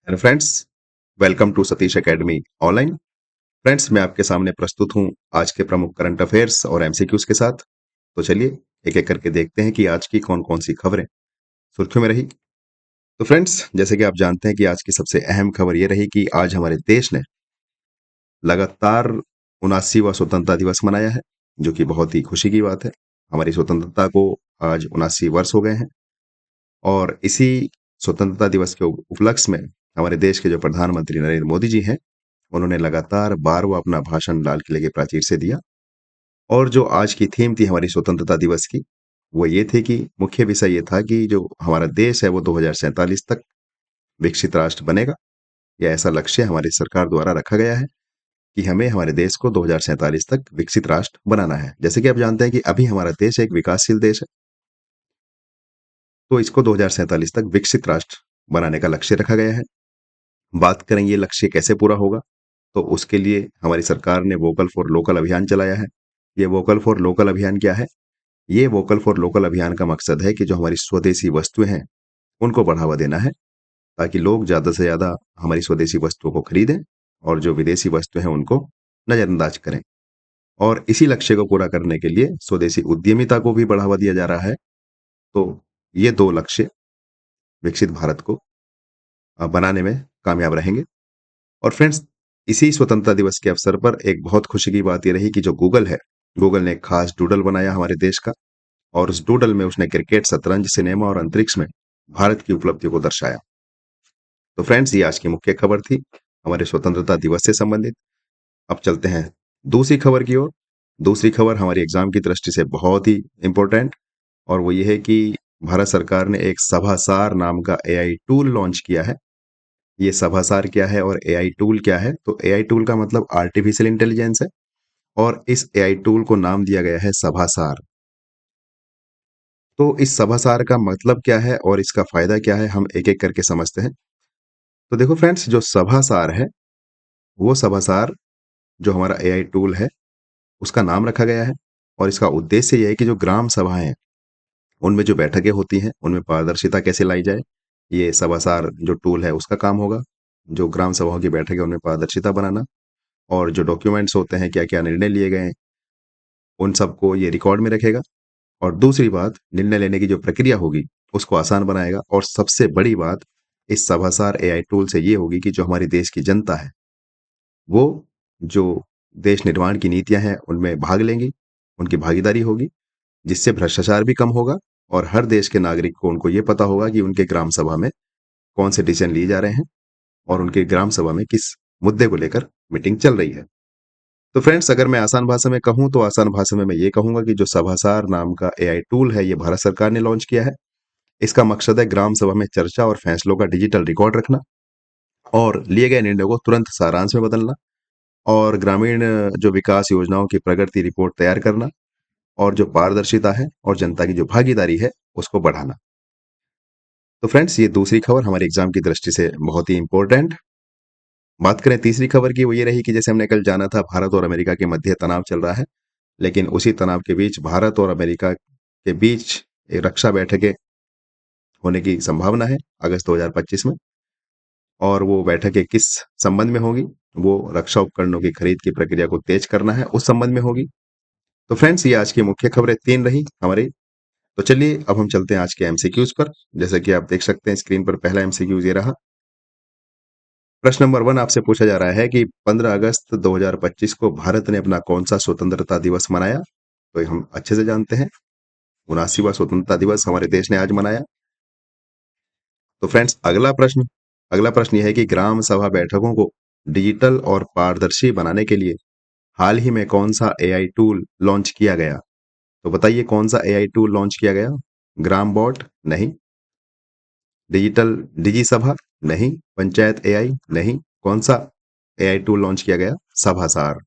Hello friends, welcome to Satish academy online. Friends, मैं आपके सामने प्रस्तुत हूं आज के प्रमुख करंट अफेयर्स और एमसीक्यूज के साथ। तो चलिए एक एक करके देखते हैं कि आज की कौन कौन सी खबरें सुर्खियों में रही। तो फ्रेंड्स, जैसे कि आप जानते हैं कि आज की सबसे अहम खबर ये रही कि आज हमारे देश ने लगातार 79वां स्वतंत्रता दिवस मनाया है, जो कि बहुत ही खुशी की बात है। हमारी स्वतंत्रता को आज 79 वर्ष हो गए हैं और इसी स्वतंत्रता दिवस के उपलक्ष्य में हमारे देश के जो प्रधानमंत्री नरेंद्र मोदी जी हैं, उन्होंने लगातार 12वां अपना भाषण लाल किले के प्राचीर से दिया। और जो आज की थीम थी हमारी स्वतंत्रता दिवस की, वो ये थी कि मुख्य विषय ये था कि जो हमारा देश है वो 2047 तक विकसित राष्ट्र बनेगा। या ऐसा लक्ष्य हमारी सरकार द्वारा रखा गया है कि हमें हमारे देश को 2047 तक विकसित राष्ट्र बनाना है। जैसे कि आप जानते हैं कि अभी हमारा देश एक विकासशील देश है, तो इसको 2047 तक विकसित राष्ट्र बनाने का लक्ष्य रखा गया है। बात करें ये लक्ष्य कैसे पूरा होगा, तो उसके लिए हमारी सरकार ने वोकल फॉर लोकल अभियान चलाया है। ये वोकल फॉर लोकल अभियान क्या है? ये वोकल फॉर लोकल अभियान का मकसद है कि जो हमारी स्वदेशी वस्तुएं हैं, उनको बढ़ावा देना है, ताकि लोग ज़्यादा से ज़्यादा हमारी स्वदेशी वस्तुओं को खरीदें और जो विदेशी वस्तुएं हैं उनको नज़रअंदाज करें। और इसी लक्ष्य को पूरा करने के लिए स्वदेशी उद्यमिता को भी बढ़ावा दिया जा रहा है। तो ये दो लक्ष्य विकसित भारत को बनाने में कामयाब रहेंगे। और फ्रेंड्स, इसी स्वतंत्रता दिवस के अवसर पर एक बहुत खुशी की बात ये रही कि जो गूगल है, गूगल ने एक खास डूडल बनाया हमारे देश का। और उस डूडल में उसने क्रिकेट, शतरंज, सिनेमा और अंतरिक्ष में भारत की उपलब्धियों को दर्शाया। तो फ्रेंड्स, ये आज की मुख्य खबर थी हमारे स्वतंत्रता दिवस से संबंधित। अब चलते हैं दूसरी खबर की ओर। दूसरी खबर हमारी एग्जाम की दृष्टि से बहुत ही इंपॉर्टेंट, और वो ये है कि भारत सरकार ने एक सभासार नाम का एआई टूल लॉन्च किया है। ये सभासार क्या है और एआई टूल क्या है? तो एआई टूल का मतलब आर्टिफिशियल इंटेलिजेंस है, और इस एआई टूल को नाम दिया गया है सभासार। तो इस सभासार का मतलब क्या है और इसका फायदा क्या है, हम एक एक करके समझते हैं। तो देखो फ्रेंड्स, जो सभासार है, वो सभासार जो हमारा एआई टूल है, उसका नाम रखा गया है। और इसका उद्देश्य यह है कि जो ग्राम सभाएं हैं, उनमें जो बैठकें होती हैं, उनमें पारदर्शिता कैसे लाई जाए, ये सभासार जो टूल है उसका काम होगा। जो ग्राम सभाओं की बैठक है उनमें पारदर्शिता बनाना, और जो डॉक्यूमेंट्स होते हैं, क्या क्या निर्णय लिए गए हैं, उन सबको ये रिकॉर्ड में रखेगा। और दूसरी बात, निर्णय लेने की जो प्रक्रिया होगी उसको आसान बनाएगा। और सबसे बड़ी बात इस सभासार एआई टूल से ये होगी कि जो हमारी देश की जनता है, वो जो देश निर्माण की नीतियां हैं उनमें भाग लेंगी, उनकी भागीदारी होगी, जिससे भ्रष्टाचार भी कम होगा। और हर देश के नागरिक को उनको ये पता होगा कि उनके ग्राम सभा में कौन से डिसीजन लिए जा रहे हैं और उनके ग्राम सभा में किस मुद्दे को लेकर मीटिंग चल रही है। तो फ्रेंड्स, अगर मैं आसान भाषा में कहूं तो आसान भाषा में मैं ये कहूंगा कि जो सभासार नाम का एआई टूल है, ये भारत सरकार ने लॉन्च किया है। इसका मकसद है ग्राम सभा में चर्चा और फैसलों का डिजिटल रिकॉर्ड रखना, और लिए गए निर्णयों को तुरंत सारांश में बदलना, और ग्रामीण जो विकास योजनाओं की प्रगति रिपोर्ट तैयार करना, और जो पारदर्शिता है और जनता की जो भागीदारी है उसको बढ़ाना। तो फ्रेंड्स, ये दूसरी खबर हमारे एग्जाम की दृष्टि से बहुत ही इंपॉर्टेंट। बात करें तीसरी खबर की, वो ये रही कि जैसे हमने कल जाना था, भारत और अमेरिका के मध्य तनाव चल रहा है। लेकिन उसी तनाव के बीच भारत और अमेरिका के बीच एक रक्षा बैठकें होने की संभावना है अगस्त 2025 में। और वो बैठकें किस संबंध में होगी? वो रक्षा उपकरणों की खरीद की प्रक्रिया को तेज करना है, उस संबंध में होगी। तो फ्रेंड्स, ये आज की मुख्य खबरें तीन रही हमारी। तो चलिए अब हम चलते हैं आज के एमसीक्यूज पर। जैसे कि आप देख सकते हैं स्क्रीन पर, पहला एमसीक्यूज ये रहा। प्रश्न नंबर 1 आपसे पूछा जा रहा है कि 15 अगस्त 2025 को भारत ने अपना कौन सा स्वतंत्रता दिवस मनाया? तो ये हम अच्छे से जानते हैं, 79वां स्वतंत्रता दिवस हमारे देश ने आज मनाया। तो फ्रेंड्स, अगला प्रश्न यह है कि ग्राम सभा बैठकों को डिजिटल और पारदर्शी बनाने के लिए हाल ही में कौन सा एआई टूल लॉन्च किया गया? तो बताइए कौन सा एआई टूल लॉन्च किया गया? ग्राम बॉट? नहीं। डिजिटल डिजी सभा? नहीं। पंचायत एआई? नहीं। कौन सा एआई टूल लॉन्च किया गया? सभासार।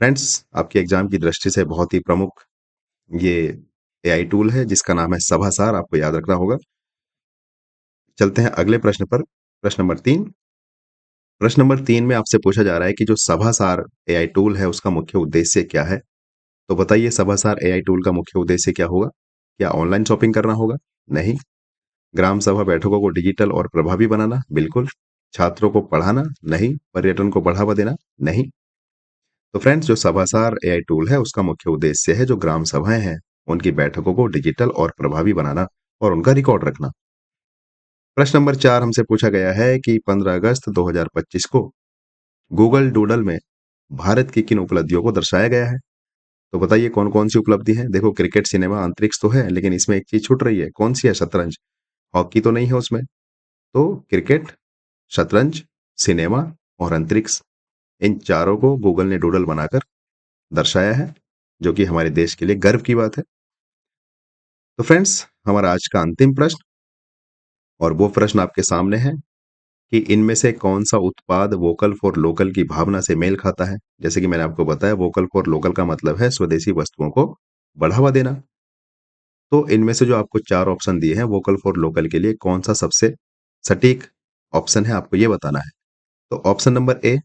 फ्रेंड्स, आपके एग्जाम की दृष्टि से बहुत ही प्रमुख ये एआई टूल है जिसका नाम है सभासार, आपको याद रखना होगा। चलते हैं अगले प्रश्न पर। प्रश्न नंबर 3 में आपसे पूछा जा रहा है कि जो सभासार एआई टूल है उसका मुख्य उद्देश्य क्या है? तो बताइए सभासार एआई टूल का मुख्य उद्देश्य क्या होगा? क्या ऑनलाइन शॉपिंग करना होगा? नहीं। ग्राम सभा बैठकों को डिजिटल और प्रभावी बनाना, बिल्कुल। छात्रों को पढ़ाना, नहीं। पर्यटन को बढ़ावा देना, नहीं। तो फ्रेंड्स, जो सभासार एआई टूल है उसका मुख्य उद्देश्य है जो ग्राम सभाएं हैं उनकी बैठकों को डिजिटल और प्रभावी बनाना और उनका रिकॉर्ड रखना। प्रश्न नंबर 4 हमसे पूछा गया है कि 15 अगस्त 2025 को गूगल डूडल में भारत की किन उपलब्धियों को दर्शाया गया है? तो बताइए कौन कौन सी उपलब्धि है। देखो, क्रिकेट, सिनेमा, अंतरिक्ष तो है, लेकिन इसमें एक चीज छूट रही है। कौन सी है? शतरंज। हॉकी तो नहीं है उसमें। तो क्रिकेट, शतरंज, सिनेमा और अंतरिक्ष, इन चारों को गूगल ने डूडल बनाकर दर्शाया है, जो कि हमारे देश के लिए गर्व की बात है। तो फ्रेंड्स, हमारा आज का अंतिम प्रश्न, और वो प्रश्न आपके सामने है कि इनमें से कौन सा उत्पाद वोकल फॉर लोकल की भावना से मेल खाता है। जैसे कि मैंने आपको बताया, वोकल फॉर लोकल का मतलब है स्वदेशी वस्तुओं को बढ़ावा देना। तो इनमें से जो आपको 4 ऑप्शन दिए हैं वोकल फॉर लोकल के लिए, कौन सा सबसे सटीक ऑप्शन है, आपको ये बताना है। तो ऑप्शन नंबर ए,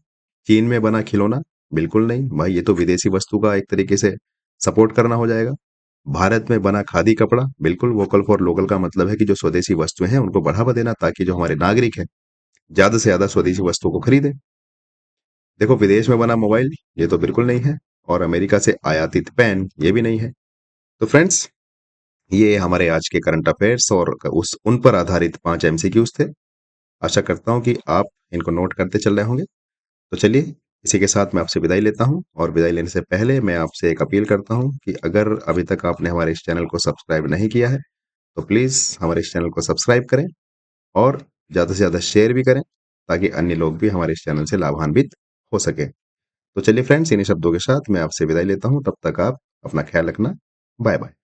चीन में बना खिलौना, बिल्कुल नहीं भाई, ये तो विदेशी वस्तु का एक तरीके से सपोर्ट करना हो जाएगा। भारत में बना खादी कपड़ा, बिल्कुल। वोकल फॉर लोकल का मतलब है कि जो स्वदेशी वस्तुएं हैं उनको बढ़ावा देना, ताकि जो हमारे नागरिक हैं ज्यादा से ज्यादा स्वदेशी वस्तुओं को खरीदें। देखो, विदेश में बना मोबाइल, ये तो बिल्कुल नहीं है। और अमेरिका से आयातित पेन, ये भी नहीं है। तो फ्रेंड्स, ये हमारे आज के करंट अफेयर्स और उस उन पर आधारित 5 एमसीक्यूज थे। आशा करता हूं कि आप इनको नोट करते चल रहे होंगे। तो चलिए, इसी के साथ मैं आपसे विदाई लेता हूं, और विदाई लेने से पहले मैं आपसे एक अपील करता हूं कि अगर अभी तक आपने हमारे इस चैनल को सब्सक्राइब नहीं किया है तो प्लीज हमारे इस चैनल को सब्सक्राइब करें, और ज्यादा से ज्यादा शेयर भी करें, ताकि अन्य लोग भी हमारे इस चैनल से लाभान्वित हो सके। तो चलिए फ्रेंड्स, इन्हीं शब्दों के साथ मैं आपसे विदाई लेता हूं। तब तक आप अपना ख्याल रखना। Bye bye.